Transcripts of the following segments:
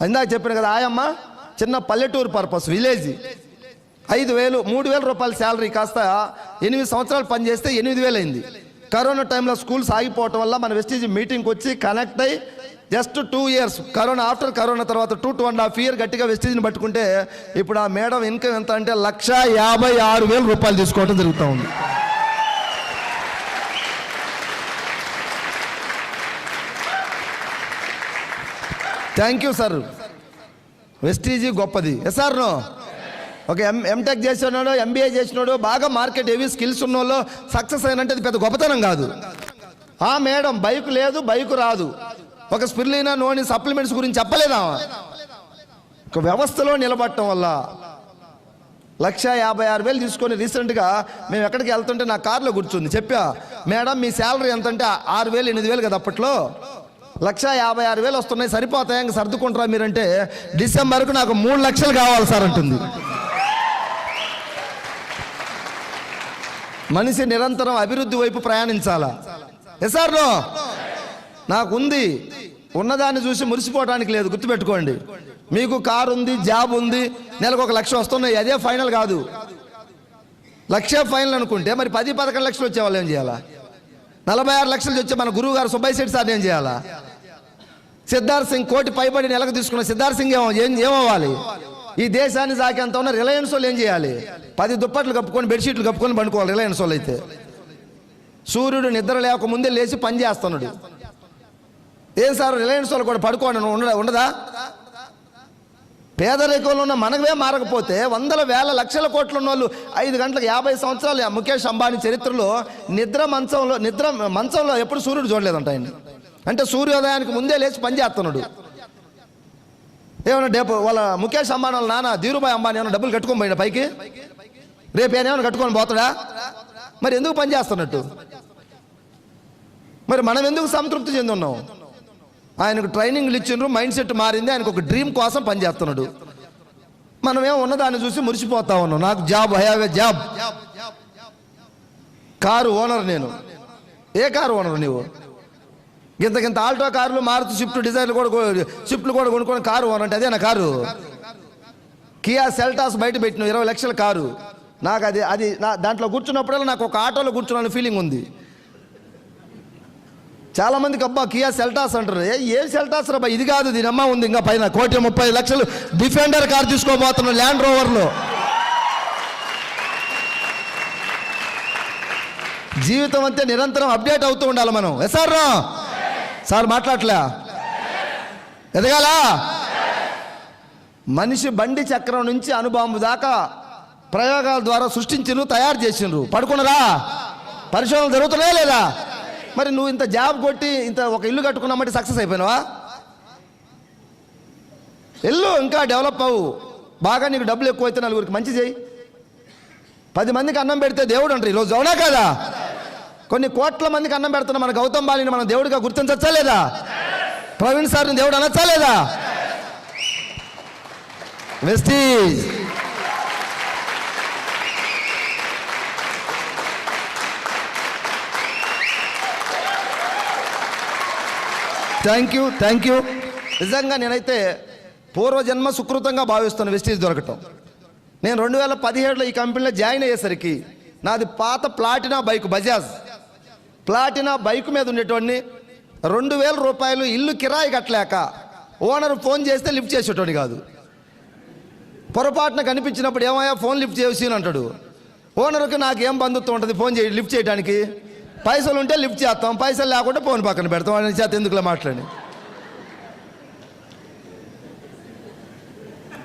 ఇందాక చెప్పాను కదా, ఆయమ్మ చిన్న పల్లెటూరు పర్పస్ విలేజ్ 5,000 3,000 రూపాయల శాలరీ కాస్త 8 సంవత్సరాలు పనిచేస్తే 8,000 అయింది. కరోనా టైంలో స్కూల్స్ ఆగిపోవటం వల్ల మన వెస్టీజ్ మీటింగ్కి వచ్చి కనెక్ట్ అయ్యి just 2 years corona, after corona తర్వాత 2.5 ఇయర్ గట్టిగా వెస్టీజ్ని పట్టుకుంటే ఇప్పుడు ఆ మేడం ఇన్కమ్ ఎంత అంటే 1,56,000 రూపాయలు తీసుకోవడం జరుగుతూ ఉంది. Thank you sir. వెస్టీజీ గొప్పది. సార్ నో ఒక ఎంటెక్ చేసినాడు, ఎంబీఏ చేసినాడు, బాగా మార్కెట్ హెవీ స్కిల్స్ ఉన్నోళ్ళు సక్సెస్ అయినంటే అది పెద్ద గొప్పతనం కాదు. ఆ మేడం బైక్ లేదు, బైక్ రాదు, ఒక స్పిరులినా నూనె సప్లిమెంట్స్ గురించి చెప్పలేదా, ఒక వ్యవస్థలో నిలబడటం వల్ల 1,56,000 తీసుకొని రీసెంట్గా మేము ఎక్కడికి వెళ్తుంటే నా కార్లో కూర్చుంది. చెప్పా, మేడం మీ శాలరీ ఎంత అంటే 6,000 8,000 కదా అప్పట్లో, 1,56,000 వస్తున్నాయి, సరిపోతాయి ఇంకా సర్దుకుంటారా మీరంటే, డిసెంబర్కు నాకు 3 లక్షలు కావాలి సార్ అంటుంది. మనిషి నిరంతరం అభివృద్ధి వైపు ప్రయాణించాలా. ఎసార్లో నాకుంది, ఉన్నదాన్ని చూసి మురిసిపోవడానికి లేదు. గుర్తుపెట్టుకోండి, మీకు కారు ఉంది, జాబ్ ఉంది, నెలకు 1,00,000 వస్తున్నాయి, అదే ఫైనల్ కాదు. 1,00,000 ఫైనల్ అనుకుంటే మరి 10-11 లక్షలు వచ్చే వాళ్ళు ఏం చేయాలా? 46 లక్షలు వచ్చే మన గురువు గారు సుబ్బయ్య శెట్టి సార్ ఏం చేయాలా? సిద్ధార్థ్ సింగ్ కోటి పైబడి నెలకు తీసుకున్న సిద్ధార్థ్ సింగ్ ఏమవ్వాలి? ఈ దేశాన్ని సాకేంత ఉన్న రిలయన్స్ వాళ్ళు ఏం చేయాలి? 10 దుప్పట్లు కప్పుకొని బెడ్షీట్లు కప్పుకొని పండుకోవాలి రిలయన్స్ వాళ్ళు అయితే. సూర్యుడు నిద్ర లేకముందే లేచి పని చేస్తున్నాడు. ఏం సార్ రిలయన్స్ వాళ్ళు కూడా పడుకోండి ఉండదా? పేదరికంలో ఉన్న మనమే మారకపోతే 100,000 లక్షల కోట్లు ఉన్న వాళ్ళు 5 గంటలకు 50 సంవత్సరాలు ముఖేష్ అంబానీ చరిత్రలో నిద్ర మంచంలో ఎప్పుడు సూర్యుడు చూడలేదంట ఆయన. అంటే సూర్యోదయానికి ముందే లేచి పని చేస్తున్నాడు. ఏమన్నా డేపు వాళ్ళ ముఖేష్ అంబానీ వాళ్ళ నాన్న ధీరుభాయ్ అంబానీ ఏమన్నా డబ్బులు కట్టుకొని పోయినా పైకి, రేపు ఏమైనా కట్టుకొని పోతాడా? మరి ఎందుకు పని చేస్తున్నట్టు? మరి మనం ఎందుకు సంతృప్తి చెంది ఉన్నాం? ఆయనకు ట్రైనింగ్లు ఇచ్చిండ్రు, మైండ్ సెట్ మారింది, ఆయనకు ఒక డ్రీమ్ కోసం పనిచేస్తున్నాడు. మనమేమో ఉన్నదాన్ని చూసి మురిసిపోతా ఉన్నాం. నాకు job, I have a job. Car owner నేను. ఏ కారు ఓనర్ నీవు? గింత ఆల్టో కార్లు, మారుతి స్విఫ్ట్ డిజైర్లు కూడా కొనుక్కొని కారు ఓనర్ అంటే అదే నా కారు. కియా సెల్టాస్ బయట పెట్టిన 20 లక్షల కారు. నాకు అది దాంట్లో కూర్చున్నప్పుడల్లా నాకు ఒక ఆటోలో కూర్చున్న ఫీలింగ్ ఉంది. చాలా మందికి అబ్బా కియా సెల్టాస్ అంటారు. ఏం సెల్టాస్ రా? ఇది కాదు, దీని అమ్మ ఉంది ఇంకా పైన 1,30,00,000 లక్షలు డిఫెండర్ కార్ తీసుకోబోతున్నాం ల్యాండ్ రోవర్లో. జీవితం అంతే నిరంతరం అప్డేట్ అవుతూ ఉండాలి మనం. ఎసార్ సార్ మాట్లాడలే, ఎదగాల. మనిషి బండి చక్రం నుంచి అణుబాంబు దాకా ప్రయోగాల ద్వారా సృష్టించిను, తయారు చేసిండ్రు. పడుకున్నారా? పరిశోధనలు జరుగుతున్నాయా లేదా? మరి నువ్వు ఇంత జాబ్ కొట్టి ఇంత ఒక ఇల్లు కట్టుకున్నామంటే సక్సెస్ అయిపోయినావా? ఇల్లు ఇంకా డెవలప్ అవ్వు, బాగా నీకు డబ్బులు ఎక్కువైతే నలుగురికి మంచి చేయి. 10 మందికి అన్నం పెడితే దేవుడు అంటారు ఈరోజు, అవునా కదా? కొన్ని కోట్ల మందికి అన్నం పెడుతున్నా మన గౌతమ్ బాలిని మనం దేవుడిగా గుర్తించచ్చా లేదా? ప్రవీణ్ సార్ని దేవుడు అనొచ్చా లేదా? Vestige thank you. నిజంగా నేనైతే పూర్వజన్మ సుకృతంగా భావిస్తాను వెస్టీజ్ దొరకటం. నేను 2017లో ఈ కంపెనీలో జాయిన్ అయ్యేసరికి నాది పాత ప్లాటినా బైక్, బజాజ్ ప్లాటినా బైక్ మీద ఉండేటోడిని. 2,000 రూపాయలు ఇల్లు కిరాయి కట్టలేక ఓనర్ ఫోన్ చేస్తే లిఫ్ట్ చేసేటోడి కాదు. పొరపాటున కనిపించినప్పుడు ఏమయ్యా ఫోన్ లిఫ్ట్ చేసి అంటాడు. ఓనర్కి నాకేం బంధుత్వం ఉంటుంది ఫోన్ లిఫ్ట్ చేయడానికి? పైసలు ఉంటే లిఫ్ట్ చేస్తాం, పైసలు లేకుంటే ఫోన్ పక్కన పెడతాం. అని చేత ఎందుకులా మాట్లాడి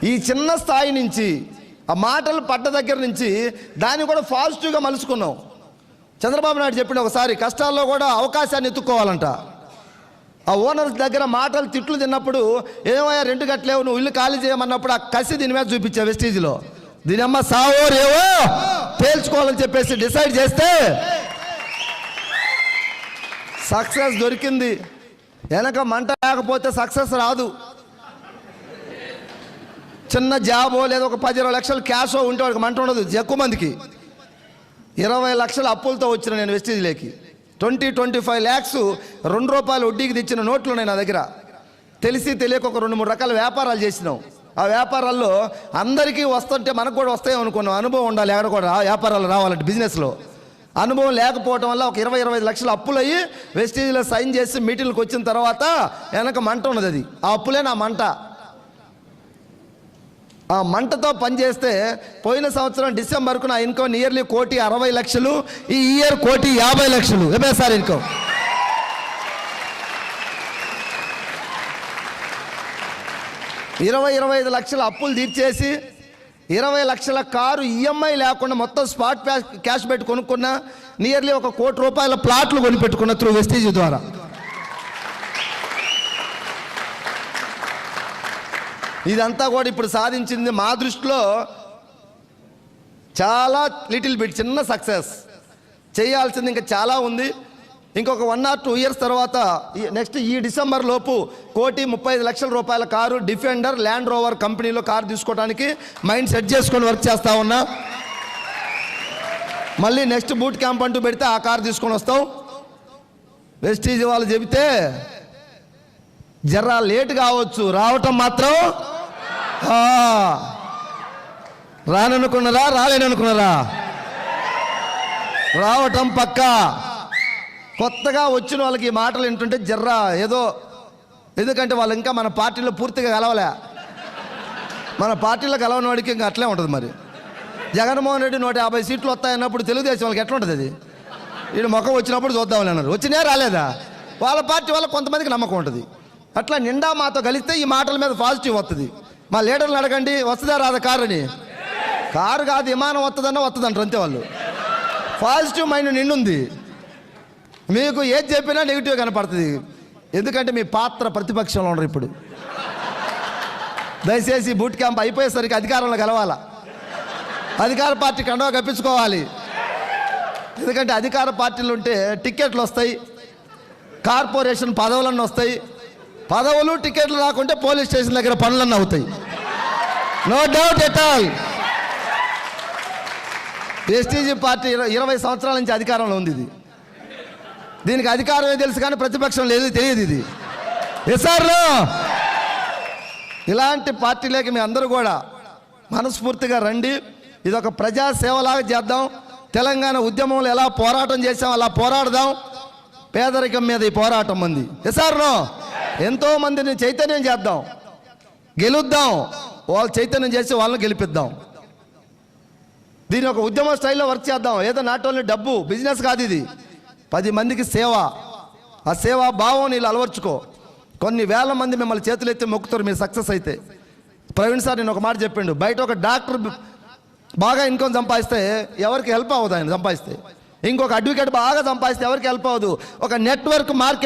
ఈ చిన్న స్థాయి నుంచి ఆ మాటలు పడ్డ దగ్గర నుంచి దాన్ని కూడా పాజిటివ్గా మలుచుకున్నాం. చంద్రబాబు నాయుడు చెప్పిన ఒకసారి కష్టాల్లో కూడా అవకాశాన్ని ఎత్తుక్కోవాలంట. ఆ ఓనర్స్ దగ్గర మాటలు తిట్లు తిన్నప్పుడు ఏమయ్యా రెంట్ కట్టలేవు, నువ్వు ఇల్లు ఖాళీ చేయమన్నప్పుడు ఆ కసి దీని మీద చూపించా వెస్టీజ్లో. దీని అమ్మ సావో రేవో తేల్చుకోవాలని చెప్పేసి డిసైడ్ చేస్తే సక్సెస్ దొరికింది. వెనక మంట లేకపోతే సక్సెస్ రాదు. చిన్న జాబో లేదా ఒక 10-20 లక్షలు క్యాషో ఉంటే వాడికి మంట ఉండదు. ఎక్కువ మందికి 20 లక్షల అప్పులతో వచ్చిన నేను వెస్టీజ్లోకి. 20-25 lakhs 2 రూపాయలు వడ్డీకి తెచ్చిన నోట్లు ఉన్నాయి నా దగ్గర. తెలిసి తెలియక ఒక 2-3 రకాల వ్యాపారాలు చేసినాం. ఆ వ్యాపారాల్లో అందరికీ వస్తుంటే మనకు కూడా వస్తాయి అనుకున్నాం. అనుభవం ఉండాలి ఎక్కడ కూడా వ్యాపారాలు రావాలంటే. బిజినెస్లో అనుభవం లేకపోవటం వల్ల ఒక 20-25 లక్షలు అప్పులు అయ్యి వెస్టీజ్లో సైన్ చేసి మీటింగ్కి వచ్చిన తర్వాత వెనక మంట ఉన్నది. అది ఆ అప్పులే నా మంట. ఆ మంటతో పనిచేస్తే పోయిన సంవత్సరం డిసెంబర్కు నా ఇన్కమ్ నియర్లీ 1,60,00,000. ఈ ఇయర్ 1,50,00,000 ఏమే సార్ ఇన్కమ్. 20-25 లక్షల అప్పులు తీర్చేసి 20 లక్షల కారు ఈఎంఐ లేకుండా మొత్తం స్పాట్ క్యాష్ పెట్టి కొనుక్కున్న నియర్లీ ఒక 1 కోటి రూపాయల ప్లాట్లు కొనిపెట్టుకున్న త్రూ వెస్టీజ్ ద్వారా. ఇదంతా కూడా ఇప్పుడు సాధించింది మా దృష్టిలో చాలా లిటిల్ బిట్, చిన్న సక్సెస్. చేయాల్సింది ఇంకా చాలా ఉంది. ఇంకొక 1 or 2 ఇయర్స్ తర్వాత నెక్స్ట్ ఈ డిసెంబర్ లోపు 1,35,00,000 రూపాయల కారు డిఫెండర్ ల్యాండ్ రోవర్ కంపెనీలో కారు తీసుకోవడానికి మైండ్ సెట్ చేసుకొని వర్క్ చేస్తా ఉన్నా. మళ్ళీ నెక్స్ట్ బూట్ క్యాంప్ అంటూ పెడితే ఆ కారు తీసుకొని వస్తాం. వెస్టీజ్ వాళ్ళు చెబితే జర్రా లేట్ కావచ్చు, రావటం మాత్రం రాననుకున్నారా, రాలేననుకున్నారా? రావటం పక్కా. కొత్తగా వచ్చిన వాళ్ళకి ఈ మాటలు వింటుంటే జర్రా ఏదో, ఎందుకంటే వాళ్ళు ఇంకా మన పార్టీలో పూర్తిగా కలవలే. మన పార్టీలో కలవని వాడికి ఇంకా అట్లే ఉంటుంది. మరి జగన్మోహన్ రెడ్డి 150 సీట్లు వస్తాయన్నప్పుడు తెలుగుదేశం వాళ్ళకి ఎట్లా ఉంటుంది? అది వీడు ముఖం వచ్చినప్పుడు చూద్దామని అన్నారు. వచ్చినా రాలేదా? వాళ్ళ పార్టీ వాళ్ళకి కొంతమందికి నమ్మకం ఉంటుంది. అట్లా నిండా మాతో కలిస్తే ఈ మాటల మీద పాజిటివ్ వస్తుంది. మా లీడర్లు అడగండి, వస్తుందా రాదా కారు అని. కారు కాదు, విమానం వస్తుందన్నా వస్తుందంటారు అంతే. వాళ్ళు పాజిటివ్ మైండ్ నిండుంది. మీకు ఏది చెప్పినా నెగిటివ్ కనపడుతుంది. ఎందుకంటే మీ పాత్ర ప్రతిపక్షంలో ఉండరు. ఇప్పుడు దయచేసి బూట్ క్యాంప్ అయిపోయేసరికి అధికారంలో కలవాలా, అధికార పార్టీ కండువా కప్పించుకోవాలి. ఎందుకంటే అధికార పార్టీలు ఉంటే టికెట్లు వస్తాయి, కార్పొరేషన్ పదవులన్నీ వస్తాయి. పదవులు టికెట్లు రాకుంటే పోలీస్ స్టేషన్ దగ్గర పనులన్నీ అవుతాయి. No doubt at all. వెస్టీజ్ పార్టీ 20 సంవత్సరాల నుంచి అధికారంలో ఉంది. దీనికి అధికారమే తెలుసు కానీ ప్రతిపక్షం లేదు, తెలియదు. ఇది ఎస్ఆర్లో ఇలాంటి పార్టీలోకి మీ అందరూ కూడా మనస్ఫూర్తిగా రండి. ఇది ఒక ప్రజాసేవలాగా చేద్దాం. తెలంగాణ ఉద్యమంలో ఎలా పోరాటం చేసాం అలా పోరాడదాం. పేదరికం మీద ఈ పోరాటం ఉంది. ఎస్ఆర్లో ఎంతో మందిని చైతన్యం చేద్దాం, గెలుద్దాం. వాళ్ళు చైతన్యం చేసి వాళ్ళని గెలిపిద్దాం. దీని ఒక ఉద్యమ స్టైల్లో వర్క్ చేద్దాం. ఏదో నాట్ ఓన్లీ డబ్బు బిజినెస్ కాదు, ఇది 10 మందికి సేవ. ఆ సేవా భావం నీళ్ళు అలవర్చుకో. కొన్ని వేల మంది మిమ్మల్ని చేతులు ఎత్తి మొక్కుతారు మీరు సక్సెస్ అయితే. ప్రవీణ్ సార్ నేను ఒక మాట చెప్పిండు, బయట ఒక డాక్టర్ బాగా ఇన్కమ్ సంపాదిస్తే ఎవరికి హెల్ప్ అవ్వదు. ఆయన సంపాదిస్తే ఇంకొక అడ్వకేట్ బాగా సంపాదిస్తే ఎవరికి హెల్ప్ అవ్వదు. ఒక నెట్వర్క్ మార్కెట్